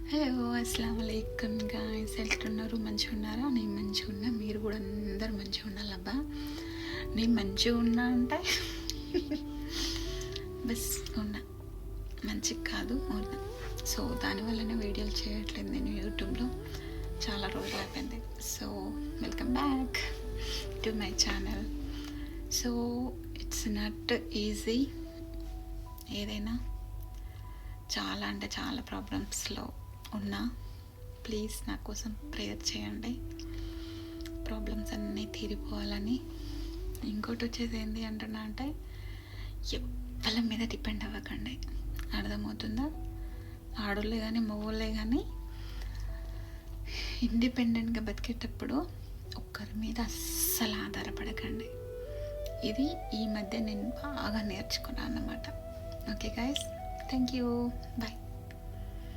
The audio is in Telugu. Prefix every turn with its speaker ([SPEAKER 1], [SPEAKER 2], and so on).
[SPEAKER 1] హలో అస్సలం వాలేకుమ్ గాయ్స్, ఎట్లున్నారు? మంచిగా ఉన్నారా? నేను మంచిగా ఉన్నా, మీరు కూడా అందరు మంచిగా ఉండాలబ్బా. నేను మంచిగా ఉన్నా అంటే బస్ ఉన్నా, మంచిగా కాదు ఉన్నా. సో దానివల్లనే వీడియోలు చేయట్లేదు నేను యూట్యూబ్లో, చాలా రోజులు అయిపోయింది. So welcome back to my channel. So it's not easy, ఏదైనా చాలా అంటే చాలా ప్రాబ్లమ్స్లో ఉన్నా. ప్లీజ్ నా కోసం ప్రేయర్ చేయండి, ప్రాబ్లమ్స్ అన్నీ తీరిపోవాలని. ఇంకోటి వచ్చేది ఏంటి అంటున్నా అంటే, ఎవరి మీద డిపెండ్ అవ్వకండి. అర్థమవుతుందా? ఆడోళ్ళే కానీ మగవాళ్ళే కానీ ఇండిపెండెంట్గా బతికేటప్పుడు ఒక్కరి మీద అస్సలు ఆధారపడకండి. ఇది ఈ మధ్య నేను బాగా నేర్చుకున్నాను అన్నమాట. Okay guys, thank you, bye.